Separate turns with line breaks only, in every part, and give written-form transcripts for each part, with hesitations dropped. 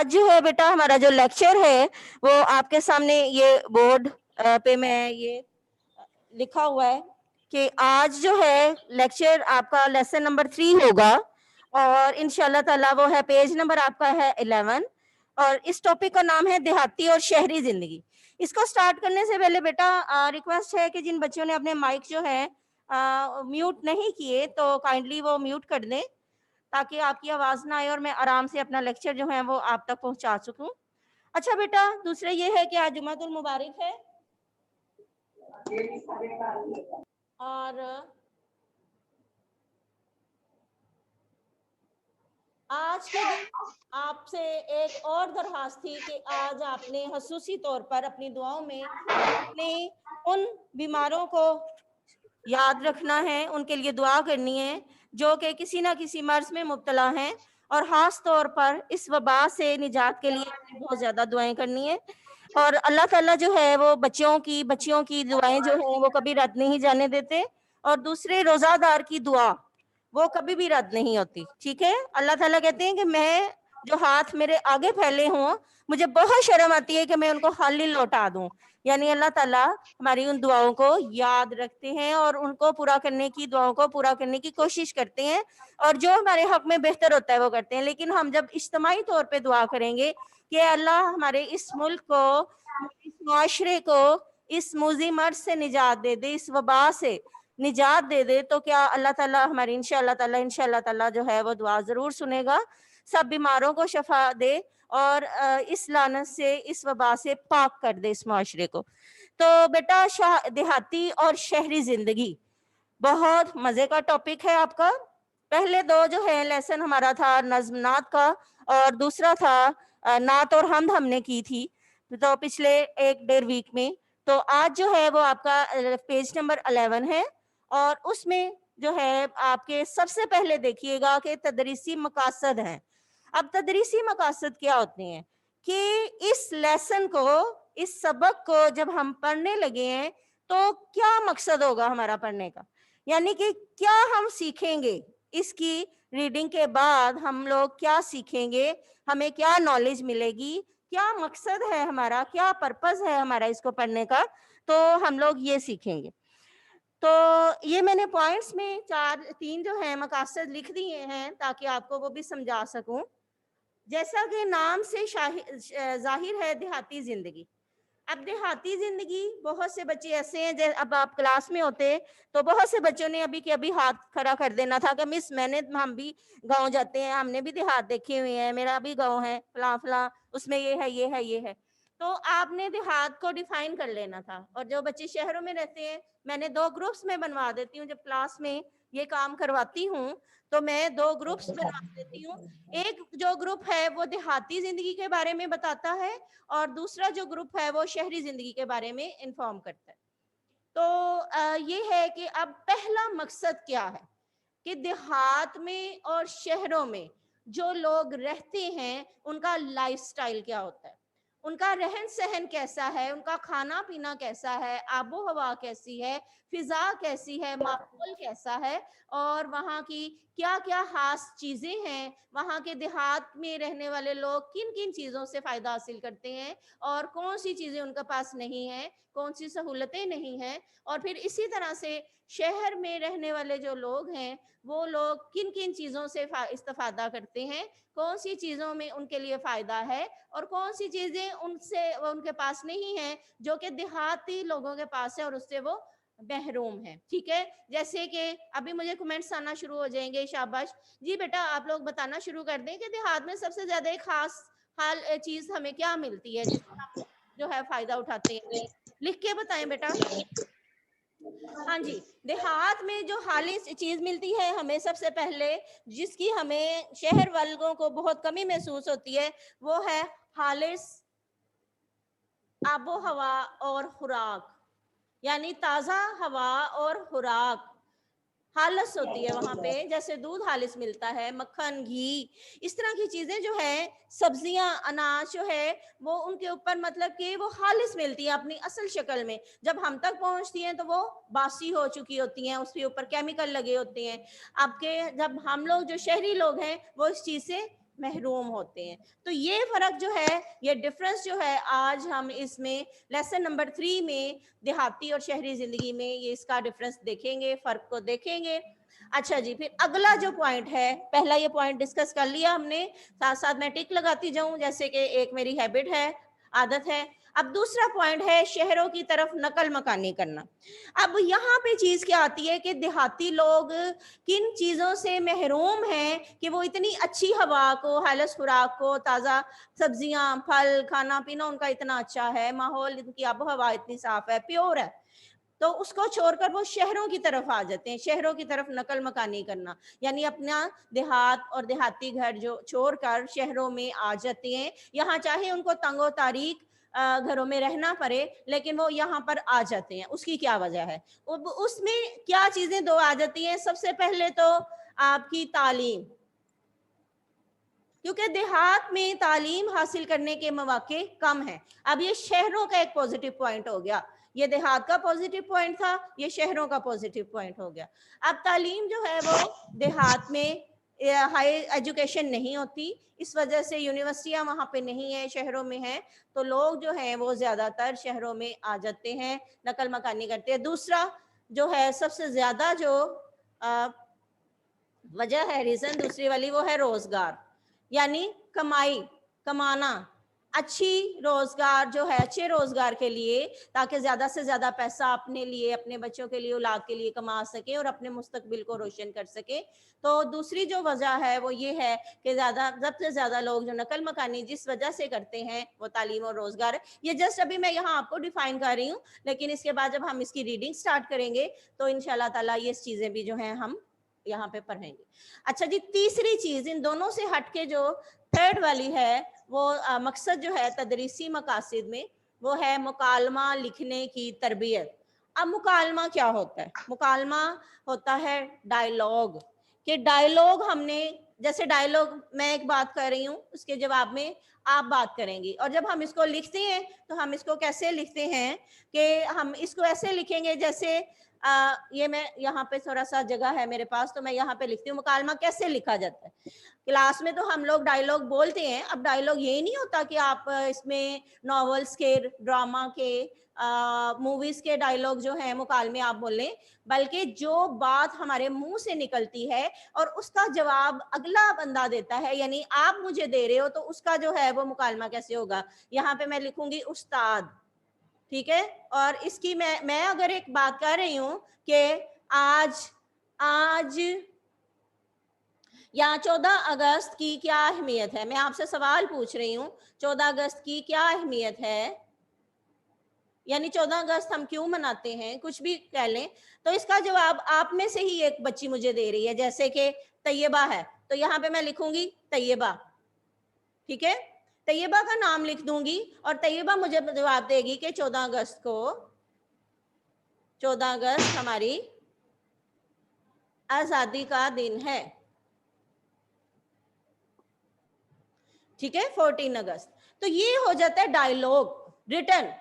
آج جو ہے بیٹا ہمارا جو لیکچر ہے وہ آپ کے سامنے یہ بورڈ پہ میں یہ لکھا ہوا ہے کہ آج جو ہے لیکچر آپ کا لیسن نمبر 3 ہوگا اور انشاءاللہ تعالیٰ وہ ہے پیج نمبر آپ کا ہے 11 اور اس ٹاپک کا نام ہے دیہاتی اور شہری زندگی. اس کو سٹارٹ کرنے سے پہلے بیٹا ریکویسٹ ہے کہ جن بچوں نے اپنے مائک جو ہے میوٹ نہیں کیے تو کائنڈلی وہ میوٹ کر دیں تاکہ آپ کی آواز نہ آئے اور میں آرام سے اپنا لیکچر جو ہے وہ آپ تک پہنچا سکوں. اچھا بیٹا دوسرے یہ ہے کہ آج جمعۃ المبارک ہے اور آج کے دن آپ سے ایک اور درخواست تھی کہ آج آپ نے خصوصی طور پر اپنی دعاؤں میں اپنے ان بیماروں کو یاد رکھنا ہے, ان کے لیے دعا کرنی ہے جو کہ کسی نہ کسی مرض میں مبتلا ہیں اور خاص طور پر اس وبا سے نجات کے لیے بہت زیادہ دعائیں کرنی ہے. اور اللہ تعالیٰ جو ہے وہ بچیوں کی دعائیں جو ہیں وہ کبھی رد نہیں جانے دیتے اور دوسرے روزہ دار کی دعا وہ کبھی بھی رد نہیں ہوتی. ٹھیک ہے, اللہ تعالیٰ کہتے ہیں کہ میں جو ہاتھ میرے آگے پھیلے ہوں مجھے بہت شرم آتی ہے کہ میں ان کو خالی لوٹا دوں. یعنی اللہ تعالیٰ ہماری ان دعاؤں کو یاد رکھتے ہیں اور ان کو پورا کرنے کی دعاؤں کو پورا کرنے کی کوشش کرتے ہیں اور جو ہمارے حق میں بہتر ہوتا ہے وہ کرتے ہیں. لیکن ہم جب اجتماعی طور پہ دعا کریں گے کہ اللہ ہمارے اس ملک کو, اس معاشرے کو اس موذی مرض سے نجات دے دے, اس وبا سے نجات دے دے, تو کیا اللہ تعالیٰ ہماری انشاءاللہ تعالیٰ جو ہے وہ دعا ضرور سنے گا, سب بیماروں کو شفا دے اور اس لعنت سے اس وبا سے پاک کر دے اس معاشرے کو. تو بیٹا دیہاتی اور شہری زندگی بہت مزے کا ٹاپک ہے آپ کا. پہلے دو جو ہے لیسن ہمارا تھا نظم نعت کا اور دوسرا تھا نعت اور حمد ہم نے کی تھی تو پچھلے 1-1.5 ویک میں. تو آج جو ہے وہ آپ کا پیج نمبر 11 ہے اور اس میں جو ہے آپ کے سب سے پہلے دیکھیے گا کہ تدریسی مقاصد ہیں. اب تدریسی مقاصد کیا ہوتے ہیں کہ اس لیسن کو, اس سبق کو جب ہم پڑھنے لگے ہیں تو کیا مقصد ہوگا ہمارا پڑھنے کا, یعنی کہ کیا ہم سیکھیں گے اس کی ریڈنگ کے بعد, ہم لوگ کیا سیکھیں گے, ہمیں کیا نالج ملے گی, کیا مقصد ہے ہمارا, کیا پرپز ہے ہمارا اس کو پڑھنے کا, تو ہم لوگ یہ سیکھیں گے. تو یہ میں نے پوائنٹس میں 3 جو ہیں مقاصد لکھ دیے ہیں تاکہ آپ کو وہ بھی سمجھا سکوں. جیسا کہ نام سے ظاہر ہے دیہاتی زندگی. اب دیہاتی زندگی بہت سے بچے ایسے ہیں, اب آپ کلاس میں ہوتے تو بہت سے بچوں نے ابھی ہاتھ کھڑا کر دینا تھا کہ مس ہم بھی گاؤں جاتے ہیں, ہم نے بھی دیہات دیکھے ہوئے ہیں, میرا بھی گاؤں ہے فلاں فلاں, اس میں یہ ہے. تو آپ نے دیہات کو ڈیفائن کر لینا تھا. اور جو بچے شہروں میں رہتے ہیں میں نے 2 گروپس میں بنوا دیتی ہوں, جب کلاس میں یہ کام کرواتی ہوں تو میں 2 گروپس بنوا دیتی ہوں. ایک جو گروپ ہے وہ دیہاتی زندگی کے بارے میں بتاتا ہے اور دوسرا جو گروپ ہے وہ شہری زندگی کے بارے میں انفارم کرتا ہے. تو یہ ہے کہ اب پہلا مقصد کیا ہے کہ دیہات میں اور شہروں میں جو لوگ رہتے ہیں ان کا لائف سٹائل کیا ہوتا ہے, ان کا رہن سہن کیسا ہے, ان کا کھانا پینا کیسا ہے, آب و ہوا کیسی ہے, فضا کیسی ہے, ماحول کیسا ہے, اور وہاں کی کیا کیا خاص چیزیں ہیں, وہاں کے دیہات میں رہنے والے لوگ کن کن چیزوں سے فائدہ حاصل کرتے ہیں اور کون سی چیزیں ان کے پاس نہیں ہیں, کون سی سہولتیں نہیں ہیں. اور پھر اسی طرح سے شہر میں رہنے والے جو لوگ ہیں وہ لوگ کن کن چیزوں سے استفادہ کرتے ہیں, کون سی چیزوں میں ان کے لیے فائدہ ہے اور کون سی چیزیں ان کے پاس نہیں ہیں جو کہ دیہاتی لوگوں کے پاس ہے اور اس سے وہ محروم ہے. ٹھیک ہے, جیسے کہ ابھی مجھے کمنٹس آنا شروع ہو جائیں گے, شاباش جی بیٹا آپ لوگ بتانا شروع کر دیں کہ دیہات میں سب سے زیادہ ایک خاص چیز ہمیں کیا ملتی ہے جس سے ہم جو ہے فائدہ اٹھاتے ہیں, لکھ کے بتائیں بیٹا. ہاں جی, دیہات میں جو خالص چیز ملتی ہے ہمیں سب سے پہلے, جس کی ہمیں شہر والوں کو بہت کمی محسوس ہوتی ہے, وہ ہے خالص آب و ہوا اور خوراک, یعنی تازہ ہوا اور خوراک خالص ہوتی ہے وہاں پہ. جیسے دودھ خالص ملتا ہے, مکھن, گھی, اس طرح کی چیزیں جو ہے, سبزیاں, اناج جو ہے وہ ان کے اوپر مطلب کہ وہ خالص ملتی ہیں اپنی اصل شکل میں. جب ہم تک پہنچتی ہیں تو وہ باسی ہو چکی ہوتی ہیں, اس کے اوپر کیمیکل لگے ہوتے ہیں. اب کے جب ہم لوگ جو شہری لوگ ہیں وہ اس چیز سے महरूम होते हैं। तो ये फ़र्क जो है, ये डिफरेंस जो है, आज हम इसमें लेसन नंबर 3 में देहाती और शहरी ज़िंदगी में ये इसका डिफरेंस देखेंगे, फ़र्क को देखेंगे। अच्छा जी, फिर अगला जो पॉइंट है, पहला ये पॉइंट डिस्कस कर लिया हमने, साथ साथ मैं टिक लगाती जाऊं जैसे कि एक मेरी हैबिट है, आदत है। अब दूसरा पॉइंट है शहरों की तरफ नकल मकानी करना। अब यहाँ पे चीज क्या आती है कि देहाती लोग किन चीजों से महरूम हैं कि वो इतनी अच्छी हवा को, हालस खुराक को, ताजा सब्जियां, फल, खाना पीना उनका इतना अच्छा है, माहौल, इनकी आबो हवा इतनी साफ है, प्योर है, तो उसको छोड़कर वो शहरों की तरफ आ जाते हैं। शहरों की तरफ नकल मकानी करना यानी अपना देहात और देहाती घर जो छोड़कर शहरों में आ जाते हैं। यहाँ चाहे उनको तंगो तारीख घरों में रहना पड़े, लेकिन वो यहाँ पर आ जाते हैं। उसकी क्या वजह है? उसमें क्या चीजें दो आ जाती हैं? सबसे पहले तो आपकी तालीम, क्योंकि देहात में तालीम हासिल करने के मौके कम हैं। अब ये शहरों का एक पॉजिटिव पॉइंट हो गया, ये देहात का पॉजिटिव पॉइंट था, ये शहरों का पॉजिटिव पॉइंट हो गया। अब तालीम जो है वो देहात में हाई एजुकेशन नहीं होती, इस वजह से यूनिवर्सिटियां वहाँ पे नहीं है, शहरों में है, तो लोग जो हैं वो ज़्यादातर शहरों में आ जाते हैं, नकल मकानी करते हैं। दूसरा जो है सबसे ज़्यादा जो वजह है, रीज़न दूसरी वाली, वो है रोज़गार, यानी कमाई, कमाना, अच्छी रोजगार जो है, अच्छे रोजगार के लिए, ताकि ज्यादा से ज्यादा पैसा अपने लिए, अपने बच्चों के लिए, औलाद के लिए कमा सके और अपने मुस्तकबिल को रोशन कर सके। तो दूसरी जो वजह है वो ये है कि सबसे ज्यादा लोग जो नकल मकानी जिस वजह से करते हैं वो तालीम और रोजगार है। ये जस्ट अभी मैं यहाँ आपको डिफाइन कर रही हूँ, लेकिन इसके बाद जब हम इसकी रीडिंग स्टार्ट करेंगे तो इंशाल्लाह ताला ये चीजें भी जो है हम यहाँ पे पढ़ेंगे। अच्छा जी, तीसरी चीज इन दोनों से हटके जो थर्ड वाली है वो मकसद जो है तदरीसी मकासद में, वो है मुकालमा लिखने की तरबियत। अब मुकालमा क्या होता है? मुकालमा होता है डायलॉग, कि डायलॉग हमने, जैसे डायलॉग मैं एक बात कर रही हूँ, उसके जवाब में आप बात करेंगी, और जब हम इसको लिखते हैं तो हम इसको कैसे लिखते हैं कि हम इसको ऐसे लिखेंगे जैसे ये मैं यहाँ पे थोड़ा सा जगह है मेरे पास, तो मैं यहाँ पे लिखती हूँ मुकालमा कैसे लिखा जाता है। क्लास में तो हम लोग डायलॉग बोलते हैं। अब डायलॉग ये नहीं होता कि आप इसमें नॉवेल्स के, ड्रामा के, मूवीज के डायलॉग जो है मुकालमे आप बोल लें, बल्कि जो बात हमारे मुंह से निकलती है और उसका जवाब अगला बंदा देता है, यानी आप मुझे दे रहे हो, तो उसका जो है वो मुकालमा कैसे होगा। यहाँ पे मैं लिखूंगी उस्ताद, ठीक है, और इसकी मैं अगर एक बात कर रही हूँ कि आज आज या 14 अगस्त की क्या अहमियत है, मैं आपसे सवाल पूछ रही हूँ, 14 अगस्त की क्या अहमियत है, यानी 14 अगस्त हम क्यों मनाते हैं, कुछ भी कह लें, तो इसका जवाब आप में से ही एक बच्ची मुझे दे रही है। जैसे कि तैयबा है, तो यहाँ पे मैं लिखूंगी तैयबा, ठीक है, तैयबा का नाम लिख दूंगी और तैयबा मुझे जवाब देगी कि 14 अगस्त को, 14 अगस्त हमारी आजादी का दिन है, ठीक है, 14 अगस्त। तो ये हो जाता है डायलॉग रिटन।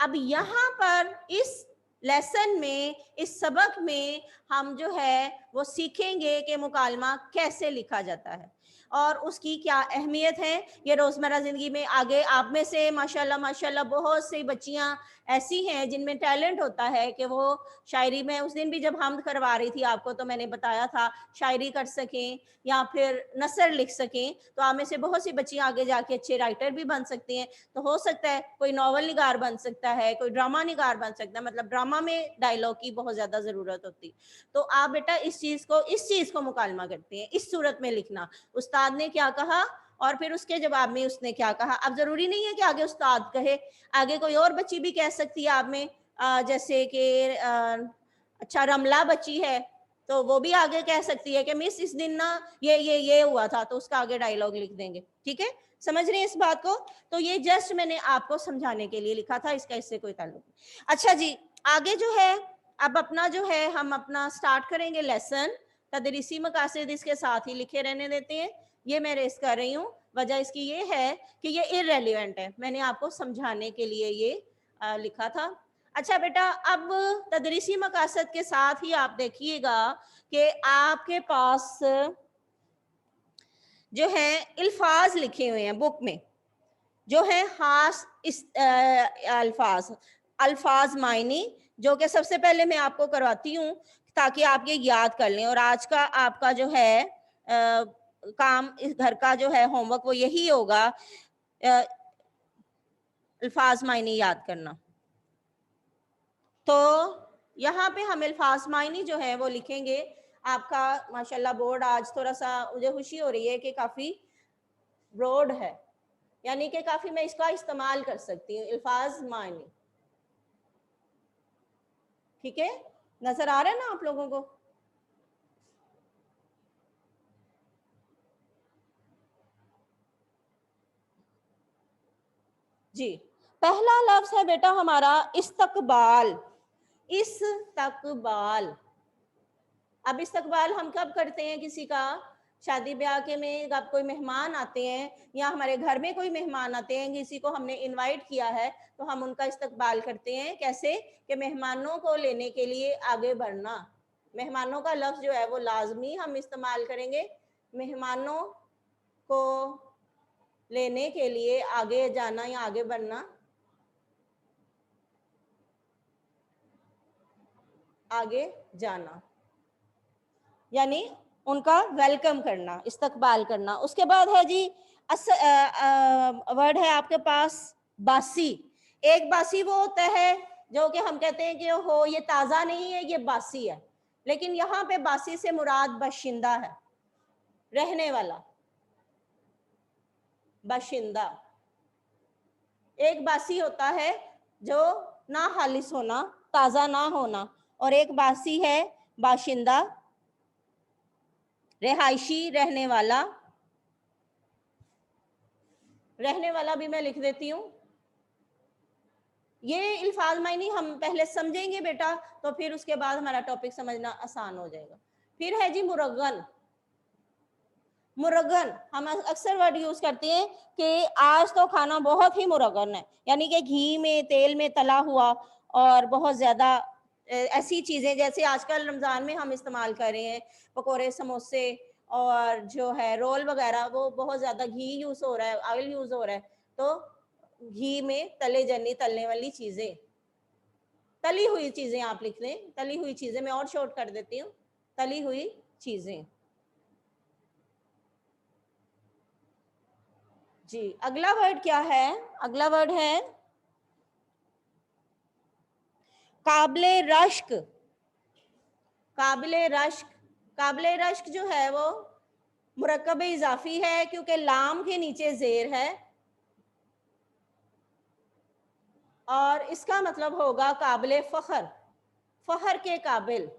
अब यहाँ पर इस लेसन में, इस सबक में हम जो है वो सीखेंगे कि मुकालमा कैसे लिखा जाता है और उसकी क्या अहमियत है। ये रोजमर्रा जिंदगी में आगे आप में से माशाल्लाह माशाल्लाह बहुत सी बच्चियां ऐसी हैं जिनमें टैलेंट होता है कि वो शायरी में, उस दिन भी जब हम करवा रही थी आपको तो मैंने बताया था, शायरी कर सकें या फिर नसर लिख सकें, तो आप में से बहुत सी बच्चियां आगे जाके अच्छे राइटर भी बन सकती हैं। तो हो सकता है कोई नॉवल निगार बन सकता है, कोई ड्रामा निगार बन सकता है, मतलब ड्रामा में डायलॉग की बहुत ज्यादा जरूरत होती। तो आप बेटा इस चीज को मुकालमा करते हैं, इस सूरत में लिखना, उस्ताद ने क्या कहा और फिर उसके जवाब में उसने क्या कहा। अब जरूरी नहीं है कि आगे उस्ताद कहे, आगे कोई और बच्ची भी कह सकती है आप में, जैसे कि अच्छा रमला बच्ची है तो वो भी आगे कह सकती है कि मिस इस दिन ना ये हुआ था, तो उसका आगे डायलॉग लिख देंगे। ठीक है, समझ रहे हैं इस बात को? तो ये जस्ट मैंने आपको समझाने के लिए लिखा था, इसका इससे कोई ताल्लुक नहीं। अच्छा जी, आगे जो है अब अपना जो है हम अपना स्टार्ट करेंगे लेसन। तदरीसी मकासद इसके साथ ही लिखे रहने देते हैं, ये मैं रेस कर रही हूँ। वजह इसकी ये है कि ये इररेलेवेंट है, मैंने आपको समझाने के लिए ये लिखा था। अच्छा बेटा, अब तदरीसी मकासद के साथ ही आप देखिएगा कि आपके पास जो है अल्फाज लिखे हुए हैं बुक में, जो है खास इस अल्फाज अल्फाज मायनी, जो कि सबसे पहले मैं आपको करवाती हूँ ताकि आप ये याद कर लें। और आज का आपका जो है काम इस घर का जो है होमवर्क वो यही होगा, अल्फाज मायनी याद करना। तो यहाँ पे हम अल्फाज मायनी जो है वो लिखेंगे। आपका माशाल्लाह बोर्ड आज थोड़ा सा मुझे खुशी हो रही है कि काफ़ी ब्रॉड है, यानी कि काफ़ी मैं इसका इस्तेमाल कर सकती हूँ, अल्फाज मायनी। ठीक है, नजर आ रहा है ना आप लोगों को? जी, पहला लफ्ज है बेटा हमारा इस्तकबाल। इस्तकबाल, अब इस्तकबाल हम कब करते हैं किसी का? शादी ब्याह के में जब कोई मेहमान आते हैं या हमारे घर में कोई मेहमान आते हैं, किसी को हमने इनवाइट किया है तो हम उनका इस्तकबाल करते हैं। कैसे? कि मेहमानों को लेने के लिए आगे बढ़ना। मेहमानों का लफ्ज जो है वो लाजमी हम इस्तेमाल करेंगे। मेहमानों को लेने के लिए आगे जाना या आगे बढ़ना, आगे जाना यानी उनका वेलकम करना, इस्तकबाल करना। उसके बाद है जी वर्ड है आपके पास बासी। एक बासी वो होता है जो कि हम कहते हैं कि हो ये ताज़ा नहीं है, ये बासी है, लेकिन यहाँ पे बासी से मुराद बाशिंदा है, रहने वाला, बाशिंदा। एक बासी होता है जो ना खालिस होना, ताज़ा ना होना, और एक बासी है बाशिंदा, रिहायशी, रहने वाला। रहने वाला भी मैं लिख देती हूँ। ये अल्फाज मायनी हम पहले समझेंगे बेटा, तो फिर उसके बाद हमारा टॉपिक समझना आसान हो जाएगा। फिर है जी मुरगन। मुरगन हम अक्सर वर्ड यूज करते हैं कि आज तो खाना बहुत ही मुरगन है, यानी कि घी में तेल में तला हुआ और बहुत ज्यादा ऐसी चीजें जैसे आजकल रमजान में हम इस्तेमाल कर रहे हैं, पकोड़े समोसे और जो है रोल वगैरह, वो बहुत ज्यादा घी यूज हो रहा है, ऑयल यूज हो रहा है। तो घी में तले जनी तलने वाली चीजें, तली हुई चीजें आप लिख लें, तली हुई चीजें। मैं और शॉर्ट कर देती हूँ, तली हुई चीजें। जी, अगला वर्ड क्या है? अगला वर्ड है काबिले रश्क। काबिले रश्क, काबिले रश्क जो है वो मुरक्कब इजाफी है क्योंकि लाम के नीचे जेर है, और इसका मतलब होगा काबिले फखर, फखर के काबिल।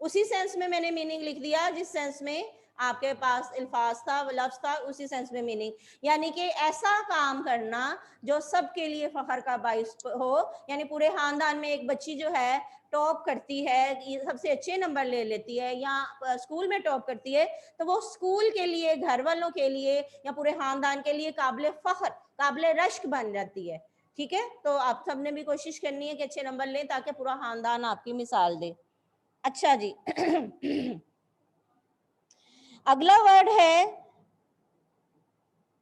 उसी सेंस में मैंने मीनिंग लिख दिया जिस सेंस में आपके पास अल्फाज था, लफ्ज था, उसी सेंस में मीनिंग। यानी कि ऐसा काम करना जो सबके लिए फखर का बाइस हो, यानी पूरे खानदान में एक बच्ची जो है टॉप करती है, सबसे अच्छे नंबर ले लेती है या स्कूल में टॉप करती है, तो वो स्कूल के लिए, घर वालों के लिए या पूरे खानदान के लिए काबिल फखर, काबिल रश्क बन जाती है। ठीक है, तो आप सबने भी कोशिश करनी है कि अच्छे नंबर लें ताकि पूरा खानदान आपकी मिसाल दे। अच्छा जी अगला वर्ड है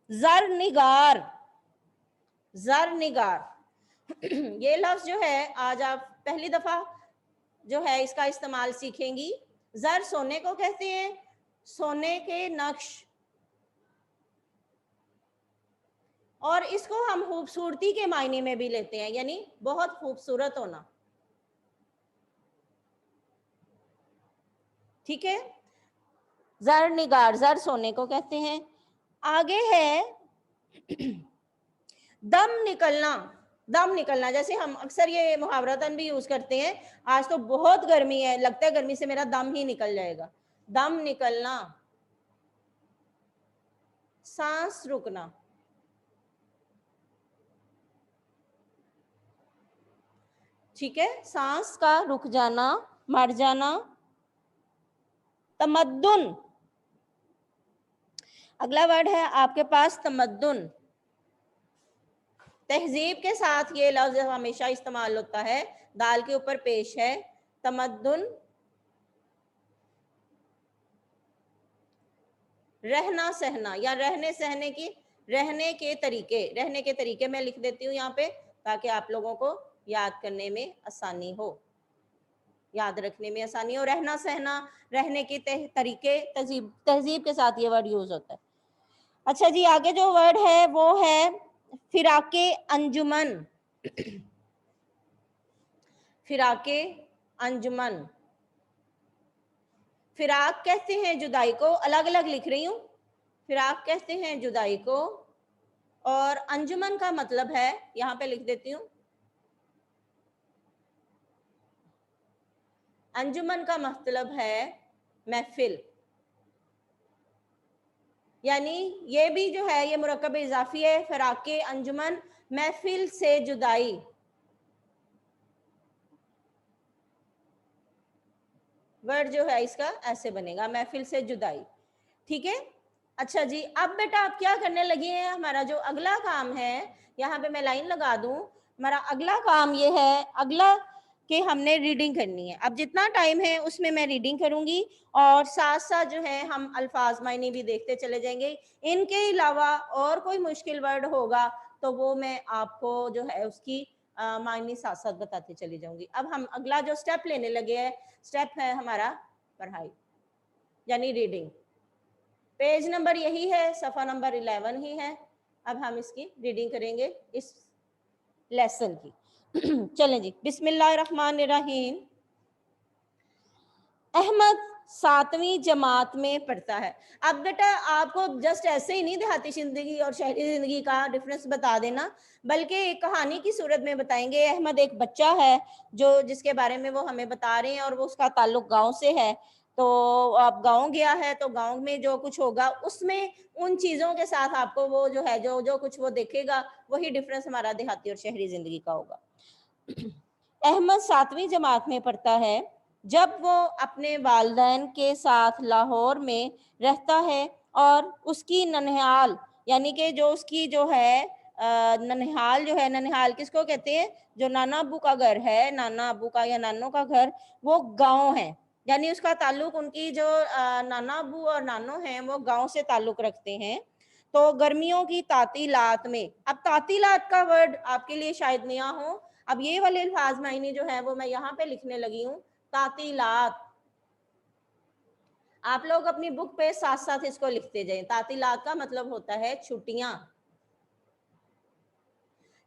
जर निगार। जर निगार ये लफ्ज जो है आज आप पहली दफा जो है इसका इस्तेमाल सीखेंगी। जर सोने को कहते हैं, सोने के नक्श, और इसको हम खूबसूरती के मायने में भी लेते हैं, यानी बहुत खूबसूरत होना। ठीक है, जर निगार, जर सोने को कहते हैं। आगे है दम निकलना। दम निकलना, जैसे हम अक्सर ये मुहावरतन भी यूज करते हैं, आज तो बहुत गर्मी है, लगता है गर्मी से मेरा दम ही निकल जाएगा। दम निकलना, सांस रुकना। ठीक है, सांस का रुक जाना, मर जाना। तमद्दुन, अगला वर्ड है आपके पास तमद्दुन। तहजीब के साथ ये लफ्ज हमेशा इस्तेमाल होता है, दाल के ऊपर पेश है, तमद्दुन। रहना सहना या रहने सहने की रहने के तरीके मैं लिख देती हूँ यहाँ पे, ताकि आप लोगों को याद करने में आसानी हो, याद रखने में आसानी हो। रहना सहना, रहने के तरीके, तहजीब के साथ ये वर्ड यूज होता है। अच्छा जी, आगे जो वर्ड है वो है फिराके अंजुमन। फिराके अंजुमन, फिराक कहते हैं जुदाई को, अलग अलग लिख रही हूँ। फिराक कहते हैं जुदाई को, और अंजुमन का मतलब है, यहाँ पे लिख देती हूँ, अंजुमन का मतलब है महफिल। यानी ये भी जो है ये मुरक्कब इजाफी है, फिराके अंजुमन, महफिल से जुदाई। वर्ड जो है इसका ऐसे बनेगा, महफिल से जुदाई। ठीक है। अच्छा जी, अब बेटा आप क्या करने लगे हैं, हमारा जो अगला काम है, यहाँ पे मैं लाइन लगा दूं, हमारा अगला काम ये है, अगला कि हमने रीडिंग करनी है। अब जितना टाइम है उसमें मैं रीडिंग करूंगी, और साथ साथ जो है हम अल्फाज मायने भी देखते चले जाएंगे। इनके अलावा और कोई मुश्किल वर्ड होगा तो वो मैं आपको जो है उसकी मायने साथ साथ बताते चली जाऊंगी। अब हम अगला जो स्टेप लेने लगे हैं, स्टेप है हमारा पढ़ाई यानी रीडिंग। पेज नंबर यही है, सफ़ा नंबर 11 ही है। अब हम इसकी रीडिंग करेंगे इस लेसन की। चलें जी, बिस्मिल्लाहिर्रहमानिर्रहीम। अहमद 7वीं जमात में पढ़ता है। अब बेटा आपको जस्ट ऐसे ही नहीं देहाती जिंदगी और शहरी जिंदगी का डिफरेंस बता देना, बल्कि एक कहानी की सूरत में बताएंगे। अहमद एक बच्चा है जो जिसके बारे में वो हमें बता रहे हैं, और वो उसका ताल्लुक गांव से है। तो आप गांव गया है तो गांव में जो कुछ होगा उसमें उन चीज़ों के साथ आपको वो जो है जो जो कुछ वो देखेगा, वही डिफरेंस हमारा देहाती और शहरी जिंदगी का होगा। अहमद 7वीं जमात में पढ़ता है। जब वो अपने वालिदैन के साथ लाहौर में रहता है, और उसकी ननिहाल यानी कि जो उसकी जो है ननिहाल जो है, ननिहाल किसको कहते हैं, जो नाना अबू का घर है, नाना अबू का या नानों का घर, वो गांव है। यानी उसका ताल्लुक, उनकी जो नाना अबू और नानो हैं वो गांव से ताल्लुक रखते हैं। तो गर्मियों की तातीलात में, अब तातीलात का वर्ड आपके लिए शायद नया हो, अब ये वाले अल्फाज मायने जो है वो मैं यहाँ पे लिखने लगी हूँ, तातीलात। आप लोग अपनी बुक पे साथ साथ इसको लिखते जाएं। तातीलात का मतलब होता है छुट्टियां।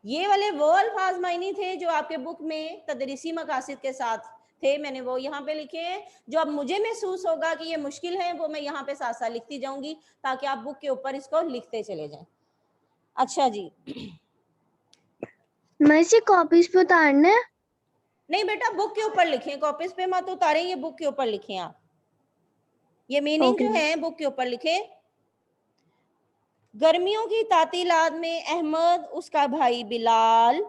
ये वाले वो अल्फाज मायने थे जो आपके बुक में तदरीसी मकासद के साथ थे, मैंने वो यहाँ पे लिखे हैं। जो अब मुझे महसूस होगा कि ये मुश्किल है, वो मैं यहाँ पे साथ साथ लिखती जाऊंगी, ताकि आप बुक के ऊपर इसको लिखते चले जाएं। अच्छा जी,
मैं इसे कॉपीज पे उतारना है?
नहीं बेटा, बुक के ऊपर लिखें, कॉपीज पे मत उतारें, ये बुक के ऊपर लिखें आप। ये मीनिंग जो है बुक के ऊपर लिखें। गर्मियों की तातीलात में अहमद, उसका भाई बिलाल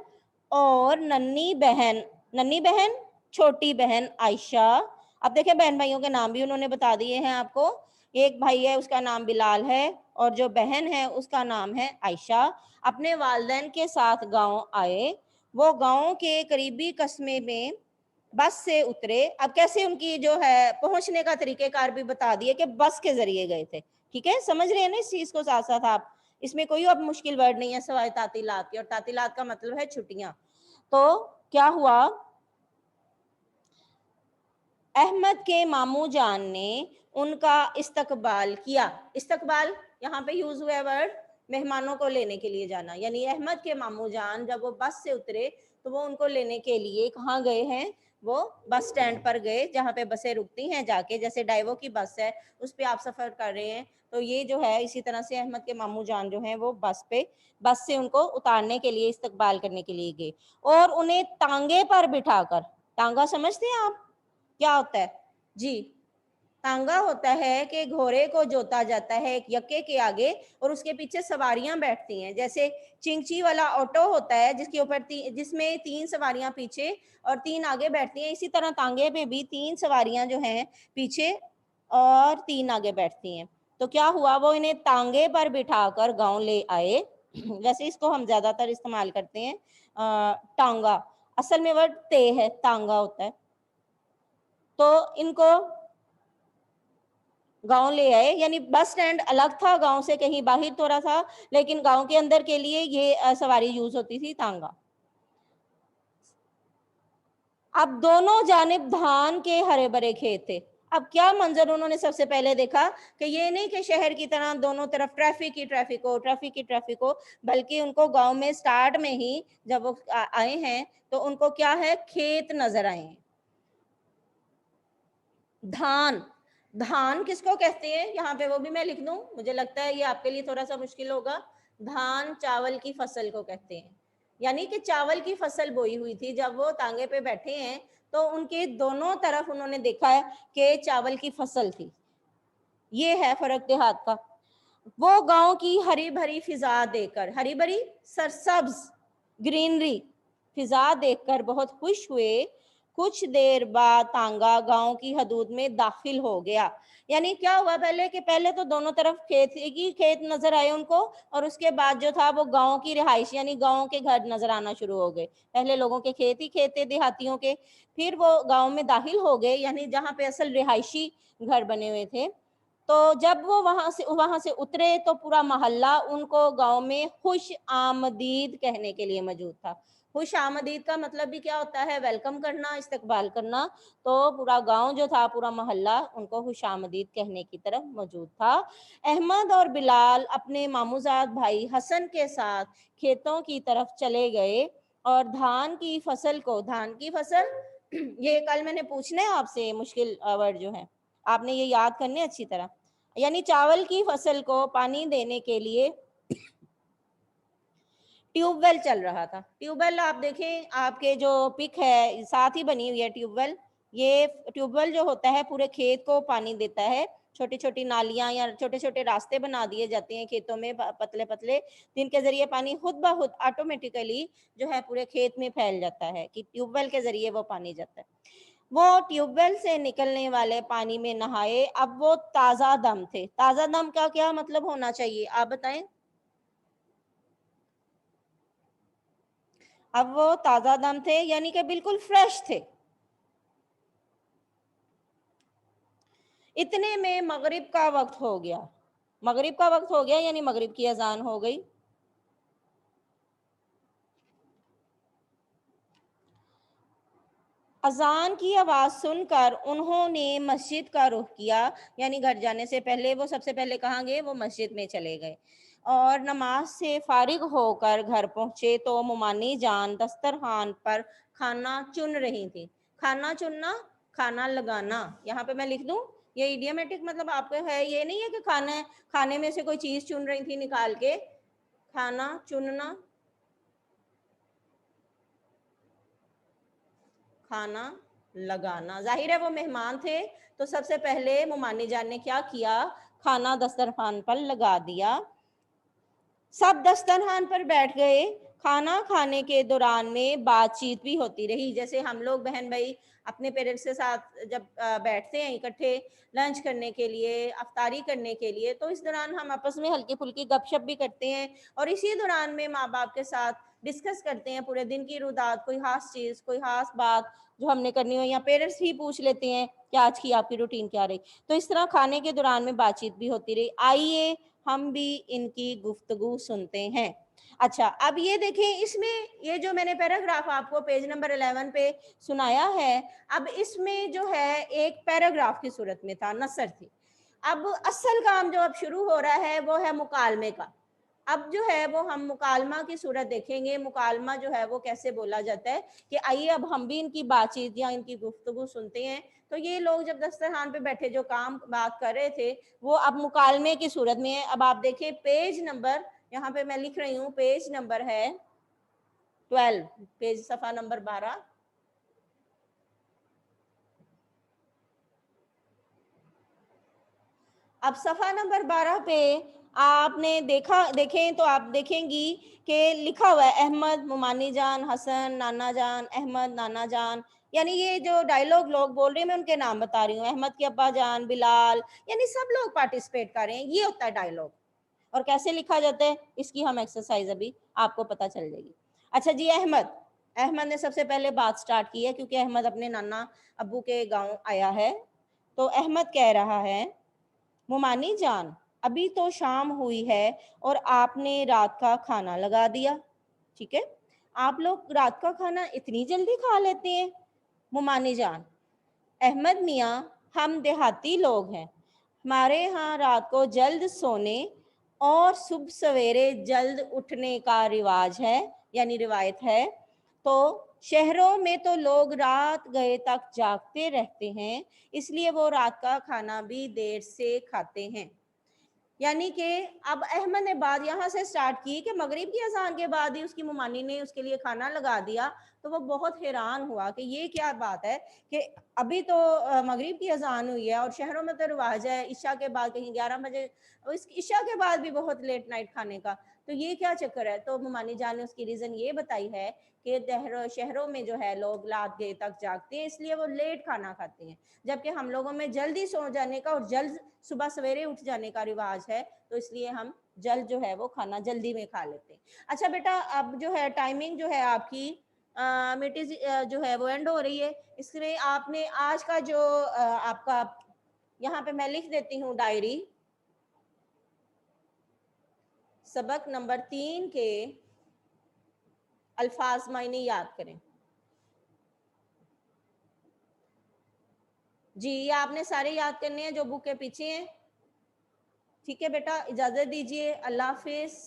और नन्ही बहन छोटी बहन आयशा, अब देखिए बहन भाइयों के नाम भी उन्होंने बता दिए हैं आपको। एक भाई है उसका नाम बिलाल है, और जो बहन है उसका नाम है आयशा, अपने वालिदैन के साथ गांव आए। वो गांव के करीबी कस्बे में बस से उतरे। अब कैसे उनकी जो है पहुंचने का तरीकेकार भी बता दिए कि बस के जरिए गए थे। ठीक है, समझ रहे हैं ना इस चीज को साथ साथ आप। इसमें कोई अब मुश्किल वर्ड नहीं है सवाए तातीलात के, और तातीलात का मतलब है छुट्टियां। तो क्या हुआ, अहमद के मामू जान ने उनका इस्तकबाल किया। इस्तकबाल यहाँ पे यूज हुआ है वर्ड, मेहमानों को लेने के लिए जाना। यानी अहमद के मामू जान जब वो बस से उतरे तो वो उनको लेने के लिए कहाँ गए हैं, वो बस स्टैंड पर गए, जहाँ पे बसें रुकती हैं जाके, जैसे डाइवो की बस है उस पर आप सफर कर रहे हैं, तो ये जो है इसी तरह से अहमद के मामू जान जो हैं वो बस से उनको उतारने के लिए, इस्तकबाल करने के लिए गए, और उन्हें तांगे पर बिठाकर, तांगा समझते हैं आप क्या होता है जी, तांगा होता है कि घोड़े को जोता जाता है एक यक्के के आगे, और उसके पीछे सवारियां बैठती हैं। जैसे चिंची वाला ऑटो होता है जिसके ऊपर जिसमें 3 सवारियां पीछे और 3 आगे बैठती हैं, इसी तरह तांगे पे भी 3 सवारियां जो हैं पीछे और 3 आगे बैठती हैं। तो क्या हुआ, वो इन्हें तांगे पर बिठाकर गांव ले आए। वैसे इसको हम ज्यादातर इस्तेमाल करते हैं टांगा, असल में वर्ड ते है, तांगा होता है। तो इनको गांव ले आए, यानी बस स्टैंड अलग था गांव से, कहीं बाहर थोड़ा था, लेकिन गांव के अंदर के लिए ये सवारी यूज होती थी, तांगा। अब दोनों जानिब धान के हरे भरे खेत थे। अब क्या मंजर उन्होंने सबसे पहले देखा कि ये नहीं कि शहर की तरह दोनों तरफ ट्रैफिक हो, बल्कि उनको गांव में स्टार्ट में ही जब वो आए हैं तो उनको क्या है, खेत नजर आए हैं। धान, धान किसको कहते हैं यहाँ पे वो भी मैं लिख दूं, मुझे लगता है ये आपके लिए थोड़ा सा मुश्किल होगा। धान चावल की फसल को कहते हैं, यानी कि चावल की फसल बोई हुई थी, जब वो तांगे पे बैठे हैं तो उनके दोनों तरफ उन्होंने देखा है कि चावल की फसल थी। ये है फर्क देहात का। वो गांव की हरी भरी फिजा देखकर, हरी भरी सरसब्ज ग्रीनरी फिजा देखकर बहुत खुश हुए। कुछ देर बाद तांगा गांव की हदूद में दाखिल हो गया। यानी क्या हुआ पहले कि पहले तो दोनों तरफ खेत ही खेत नजर आए उनको, और उसके बाद जो था वो गांव की रिहाइश यानी गांव के घर नजर आना शुरू हो गए। पहले लोगों के खेत ही खेत थे देहातियों के, फिर वो गांव में दाखिल हो गए, यानी जहाँ पे असल रिहायशी घर बने हुए थे। तो जब वो वहां से उतरे तो पूरा मोहल्ला उनको गांव में खुश आमदीद कहने के लिए मौजूद था। खुश आमदीद का मतलब भी क्या होता है, वेलकम करना, इस्तकबाल करना। तो पूरा गांव जो था, पूरा मोहल्ला उनको खुश आमदीद कहने की तरफ मौजूद था। अहमद और बिलाल अपने मामूजाद भाई हसन के साथ खेतों की तरफ चले गए और धान की फसल ये कल मैंने पूछना है आपसे, मुश्किल वर्ड जो है आपने ये याद करने अच्छी तरह। यानी चावल की फसल को पानी देने के लिए ट्यूबवेल चल रहा था। ट्यूबवेल आप देखें, आपके जो पिक है साथ ही बनी हुई है ट्यूबवेल। ये ट्यूबवेल जो होता है पूरे खेत को पानी देता है। छोटी छोटी नालियां या छोटे छोटे रास्ते बना दिए जाते हैं खेतों में, पतले पतले, जिनके जरिए पानी खुद ब खुद ऑटोमेटिकली जो है पूरे खेत में फैल जाता है, कि ट्यूबवेल के जरिए वो पानी जाता है। वो ट्यूबवेल से निकलने वाले पानी में नहाए। अब वो ताजा दम थे। ताजा दम का क्या मतलब होना चाहिए, आप बताएं। अब वो ताजा दम थे यानी कि बिल्कुल फ्रेश थे। इतने में मगरिब का वक्त हो गया। मगरिब का वक्त हो गया यानी मगरिब की अजान हो गई। अजान की आवाज सुनकर उन्होंने मस्जिद का रुख किया, यानी घर जाने से पहले वो सबसे पहले कहाँ गए, वो मस्जिद में चले गए। और नमाज से फारिग होकर घर पहुंचे तो मुमानी जान दस्तरखान पर खाना चुन रही थी। खाना चुनना, खाना लगाना, यहाँ पे मैं लिख दूं, ये इडियमेटिक मतलब आपको है, ये नहीं है कि खाने में से कोई चीज चुन रही थी निकाल के। खाना चुनना, खाना लगाना। जाहिर है वो मेहमान थे, तो सबसे पहले मुमानी जान ने क्या किया, खाना दस्तरखान पर लगा दिया। सब दस्तरखान पर बैठ गए। खाना खाने के दौरान में बातचीत भी होती रही, जैसे हम लोग बहन भाई अपने पेरेंट्स के साथ जब बैठते हैं इकट्ठे लंच करने के लिए, अफ्तारी करने के लिए, तो इस दौरान हम आपस में हल्की फुल्की गपशप भी करते हैं, और इसी दौरान में माँ बाप के साथ डिस्कस करते हैं पूरे दिन की रुदात, कोई खास चीज़, कोई खास बात जो हमने करनी हो, या पेरेंट्स ही पूछ लेते हैं कि आज की आपकी रूटीन क्या रही। तो इस तरह खाने के दौरान में बातचीत भी होती रही। आइए हम भी इनकी गुफ्तगू सुनते हैं। अच्छा, अब ये देखें, इसमें ये जो मैंने पैराग्राफ आपको पेज नंबर 11 पे सुनाया है, अब इसमें जो है एक पैराग्राफ की सूरत में था, नसर थी। अब असल काम जो अब शुरू हो रहा है वो है मुकालमे का। अब जो है वो हम मुकालमा की सूरत देखेंगे। मुकालमा जो है वो कैसे बोला जाता है, कि आइए अब हम भी इनकी बातचीत या इनकी गुफ्तगू सुनते हैं। तो ये लोग जब दस्तरखान पे बैठे जो काम बात कर रहे थे, वो अब मुकालमे की सूरत में है। अब आप देखिए पेज नंबर, यहाँ पे मैं लिख रही हूँ, पेज नंबर है 12, पेज सफा नंबर 12। अब सफा नंबर 12 पे आपने देखें तो आप देखेंगी कि लिखा हुआ है अहमद, मुमानी जान, हसन, नाना जान, अहमद, नाना जान। यानी ये जो डायलॉग लोग बोल रहे हैं, मैं उनके नाम बता रही हूँ, अहमद के अब्बा जान, बिलाल, यानी सब लोग पार्टिसिपेट कर रहे हैं। ये होता है डायलॉग। और कैसे लिखा जाता है इसकी हम एक्सरसाइज अभी आपको पता चल जाएगी। अच्छा जी, अहमद, अहमद ने सबसे पहले बात स्टार्ट की है, क्योंकि अहमद अपने नाना अब्बू के गाँव आया है। तो अहमद कह रहा है, मुमानी जान, अभी तो शाम हुई है और आपने रात का खाना लगा दिया। ठीक है, आप लोग रात का खाना इतनी जल्दी खा लेते हैं। मुमानी जान, अहमद मियाँ, हम देहाती लोग हैं, हमारे यहाँ रात को जल्द सोने और सुबह सवेरे जल्द उठने का रिवाज है, यानी रिवायत है। तो शहरों में तो लोग रात गए तक जागते रहते हैं, इसलिए वो रात का खाना भी देर से खाते हैं। यानी कि अब अहमद ने बात यहाँ से स्टार्ट की कि मगरिब की अजान के बाद ही उसकी मुमानी ने उसके लिए खाना लगा दिया। तो वो बहुत हैरान हुआ कि ये क्या बात है कि अभी तो मगरिब की अजान हुई है और शहरों में तो रिवाज है इशा के बाद कहीं 11 बजे, इस इशा के बाद भी बहुत लेट नाइट खाने का, तो ये क्या चक्कर है। तो मुमानी जान ने उसकी रीज़न ये बताई है कि शहरों में जो है लोग रात देर तक जागते हैं, इसलिए वो लेट खाना खाते हैं, जबकि हम लोगों में जल्दी सो जाने का और जल्द सुबह सवेरे उठ जाने का रिवाज है, तो इसलिए हम जल्द जो है वो खाना जल्दी में खा लेते हैं। अच्छा बेटा, अब जो है टाइमिंग जो है आपकी मीठी जो है वो एंड हो रही है, इसलिए आपने आज का जो आपका यहाँ पे मैं लिख देती हूँ डायरी, सबक नंबर 3 के अल्फाज मायने याद करें। जी, ये आपने सारे याद करने हैं जो बुक के पीछे हैं। ठीक है बेटा, इजाजत दीजिए, अल्लाह हाफिज।